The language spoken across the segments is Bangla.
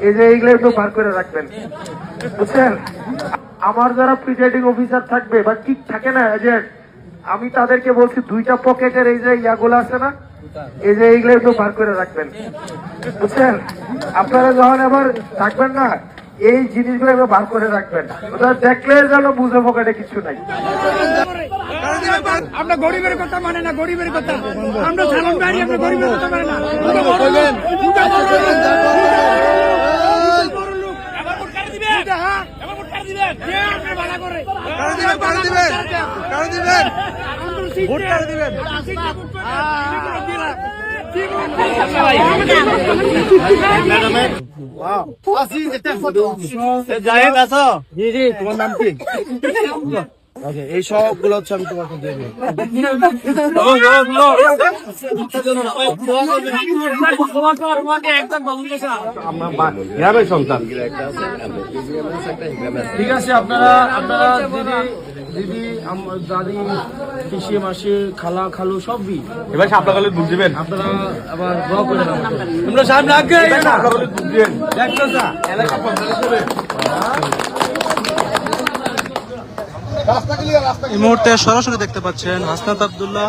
এই যে এইগুলো একটু বার করে রাখবেন, বুঝছেন? আমার যারা প্রিজাইডিং অফিসার থাকবে বা কি থাকে না এজেন্ট, আমি তাদেরকে বলছি 2টা পকেটের এই যে ইয়াগুলো আছে না, এই যে এইগুলো একটু বার করে রাখবেন, বুঝছেন? আপনারা যখন আবার থাকবেন না, এই জিনিসগুলো একটু বার করে রাখবেন, ওটা দেখলে যেন বুঝে পকেটে কিছু নাই। আমরা গরিবের কথা মানে না, গরিবের কথা আমরা সালাম গাড়ি, আমরা গরিবের কথা মানে না। জাহেদ আছো? জি জি, তোমার নাম কি? ওকে, এই সবগুলো হচ্ছে আমি তোমাকে দেবো। গ্রামের সন্তান, ঠিক আছে। আপনারা দিদি, দাদি, পিসি, মাসি, খালা, খালু সবই এবার সাপলা গেলে দুধ দিবেন। আপনারা আবার দোয়া করে দেন, তোমরা সামনে আগে সাপলা গেলে দুধ দিবেন। এলাকা এই মুহূর্তে সরাসরি দেখতে পাচ্ছেন হাসনাত আব্দুল্লাহ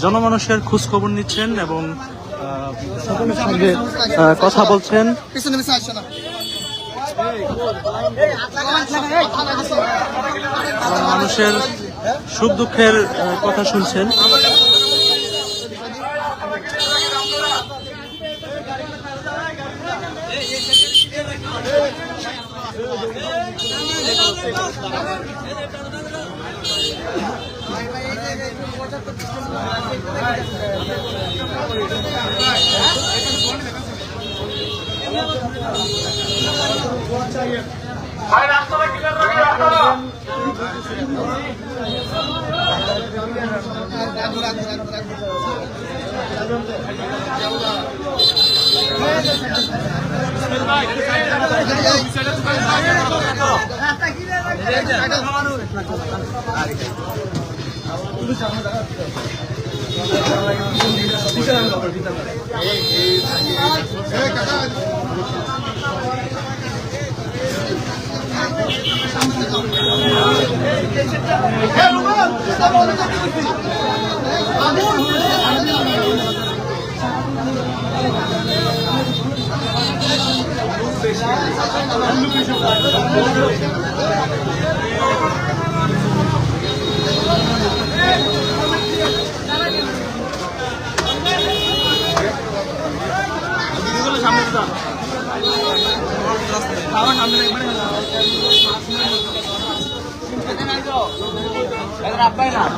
জনমানুষের খোঁজ খবর নিচ্ছেন এবং সকলের সঙ্গে কথা বলছেন। মানুষের সুখ দুঃখের কথা শুনছেন।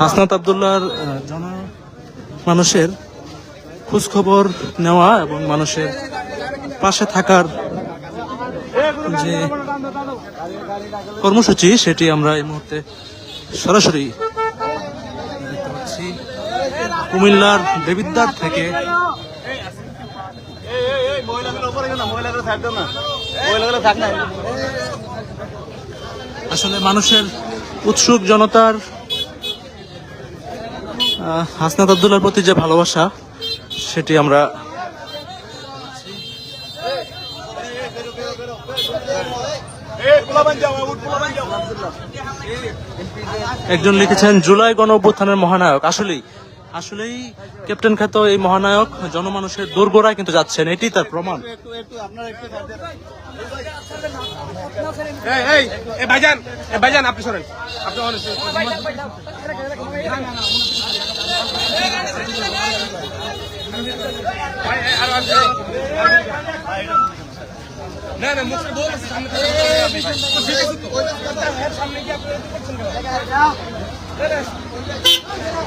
হাসনাত আব্দুল্লাহর মানুষের খোঁজ খবর নেওয়া এবং মানুষের পাশে থাকার যে কর্মসূচি সেটি আমরা এই মুহূর্তে সরাসরি দেখতে পাচ্ছি কুমিল্লার দেবিদ্বার থেকে। আসলে মানুষের উৎসুক জনতার হাসনাত আব্দুল্লাহর প্রতি যে ভালোবাসা সেটি আমরা একজন লিখেছেন জুলাই গণ অভ্যুত্থানের মহানায়ক। আসলেই ক্যাপ্টেন খ্যাত এই মহানায়ক জনমানুষের দোরগোড়ায় কিন্তু যাচ্ছেন, এটি তার প্রমাণ। ভাইজান আপনি শোনেন,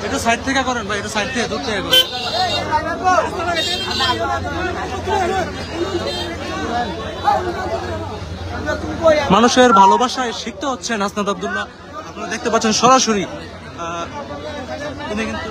একটু সাইড থেকে করেন ভাই, একটু সাইড থেকে দূর থেকে করেন। মানুষের ভালোবাসায় শিখতে হচ্ছেন হাসনাত আব্দুল্লাহ। আপনারা দেখতে পাচ্ছেন সরাসরি তিনি কিন্তু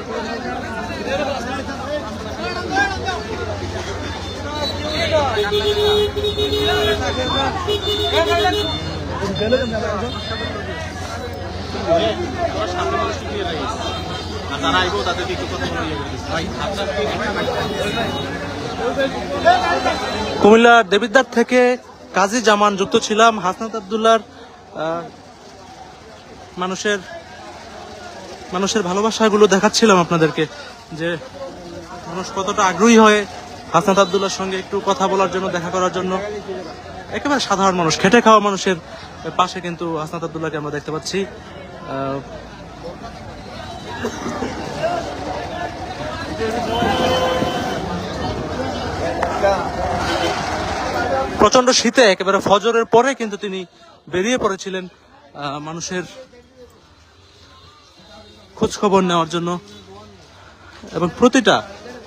কুমিল্লার দেবিদ্বার থেকে কাজী জামান যুক্ত ছিলাম। হাসনাত আব্দুল্লাহর মানুষের ভালোবাসাগুলো দেখাচ্ছিলাম আপনাদেরকে, যে মানুষ কতটা আগ্রহী হয় হাসনাত আব্দুল্লাহর সঙ্গে একটু কথা বলার জন্য, দেখা করার জন্য। একেবারে সাধারণ মানুষ, খেটে খাওয়া মানুষের পাশে কিন্তু হাসনাত আব্দুল্লাহকে আমরা দেখতে পাচ্ছি। প্রচন্ড শীতে একেবারে ফজরের পরে কিন্তু তিনি বেরিয়ে পড়েছিলেন মানুষের খোঁজ খবর নেওয়ার জন্য, এবং প্রতিটা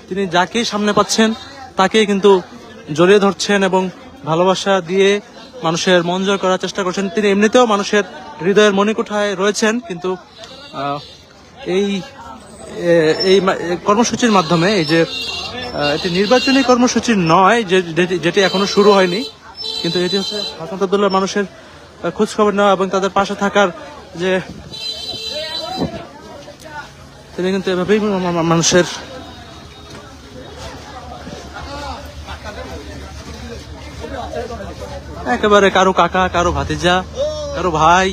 তিনি যাকেই সামনে পাচ্ছেন তাকেই কিন্তু জড়িয়ে ধরছেন এবং ভালোবাসা দিয়ে মানুষের মন জয় করার চেষ্টা করছেন। তিনি এমনিতেও মানুষের হৃদয়ের মণিকুঠায় রয়েছেন, কিন্তু এই কর্মসূচির মাধ্যমে, এই যে এটি নির্বাচনী কর্মসূচি নয়, যেটি এখনো শুরু হয়নি, কিন্তু এটি হচ্ছে হাসনাত আব্দুল্লাহ মানুষের খোঁজ খবর নেওয়া এবং তাদের পাশে থাকার, যে তিনি কিন্তু এভাবেই মানুষের একেবারে কারো কাকা, কারো ভাতিজা, কারো ভাই,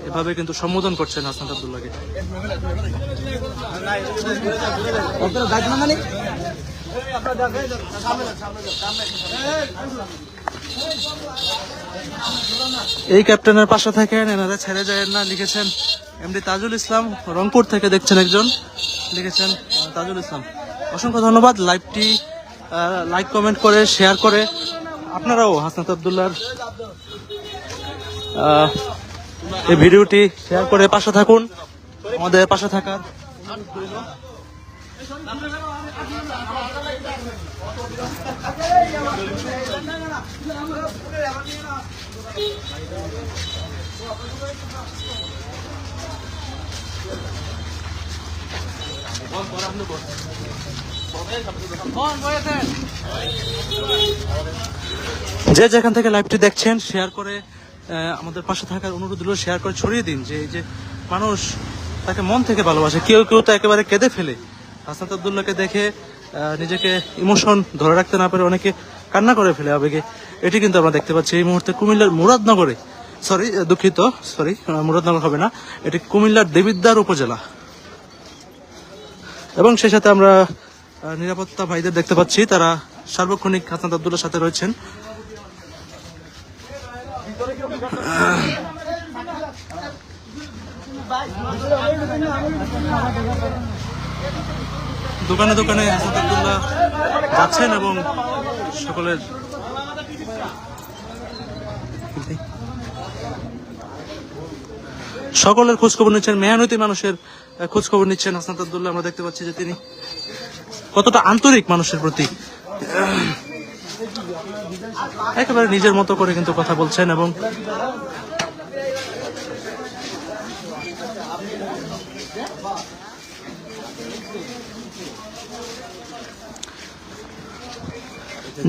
এভাবে কিন্তু সম্বোধন করছেন হাসনাত আব্দুল্লাহকে। এই ক্যাপ্টেনের পাশে থাকেন, এনারা ছেড়ে যায় না, লিখেছেন এমডি তাজুল ইসলাম, রংপুর থেকে দেখছেন একজন, লিখেছেন তাজুল ইসলাম। অসংখ্য ধন্যবাদ। লাইভটি লাইক, কমেন্ট করে শেয়ার করে আপনারাও হাসনাত আব্দুল্লাহর এই ভিডিওটি শেয়ার করে পাশে থাকুন, আমাদের পাশে থাকার। যে যেখান থেকে লাইভটি দেখছেন শেয়ার করে আমাদের পাশে থাকার অনুরোধ হলো, শেয়ার করে ছড়িয়ে দিন, যে এই যে মানুষ তাকে মন থেকে ভালোবাসে। কেউ কেউ তো একেবারে কেঁদে ফেলে হাসনাত আব্দুল্লাহকে দেখে, নিজেকে ইমোশন ধরে রাখতে না পারে অনেকে কান্না করে ফেলে আবেগে। এটি কিন্তু আমরা দেখতে পাচ্ছি এই মুহূর্তে কুমিল্লার মুরাদনগরে, মুরাদনগর হবে না, এটি কুমিল্লার দেবিদ্বার উপজেলা। এবং সেই সাথে আমরা নিরাপত্তা ভাইদের দেখতে পাচ্ছি, তারা সার্বক্ষণিক হাসনাত আব্দুল্লাহর সাথে রয়েছেন। দোকানে দোকানে হাসনাত আব্দুল্লাহ যাচ্ছেন এবং সকলের খোঁজ খবর নিচ্ছেন, মেহনতি মানুষের খোঁজ খবর নিচ্ছেন হাসনাত আব্দুল্লাহ। আমরা দেখতে পাচ্ছি যে তিনি কতটা আন্তরিক মানুষের প্রতি, একেবারে নিজের মতো করে কিন্তু কথা বলছেন। এবং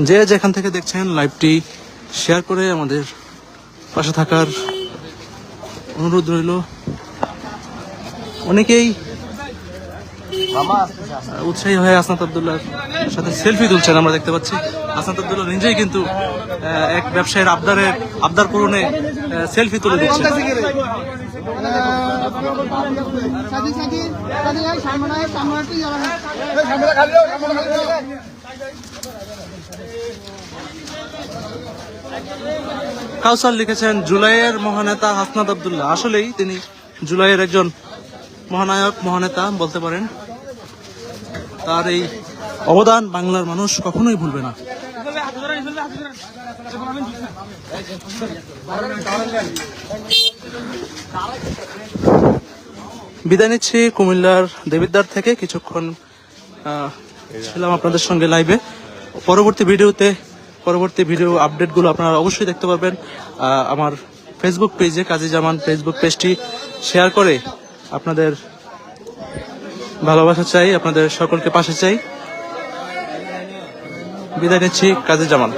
যে যেখান থেকে দেখছেন লাইভটি শেয়ার করে আমাদের পাশে থাকার অনুরোধ রইল। অনেকেই উৎসাহী হয়ে হাসনাত আব্দুল্লাহর সাথে সেলফি তুলছেন, আমরা দেখতে পাচ্ছি। হাসনাত আব্দুল্লাহ নিজেই কিন্তু এক ব্যবসায়ীর আবদার পূরণে সেলফি তুলে দিচ্ছেন। কাউসার লিখেছেন জুলাইয়ের মহানেতা হাসনাত আব্দুল্লাহ। আসলেই তিনি জুলাইয়ের একজন মহানায়ক, মহানেতা বলতে পারেন। তার এই অবদান বাংলার মানুষ কখনোই ভুলবে না। বিদায় নিচ্ছি কুমিল্লার দেবিদ্বার থেকে। কিছুক্ষণ ছিলাম আপনাদের সঙ্গে লাইভে। পরবর্তী ভিডিও আপডেটগুলো আপনারা অবশ্যই দেখতে পারবেন আমার ফেসবুক পেজে, কাজী জামান ফেসবুক পেজটি শেয়ার করে আপনাদের ভালোবাসা চাই, আপনাদের সকলকে পাশে চাই। বিদায় নিচ্ছি, কাজী জামান।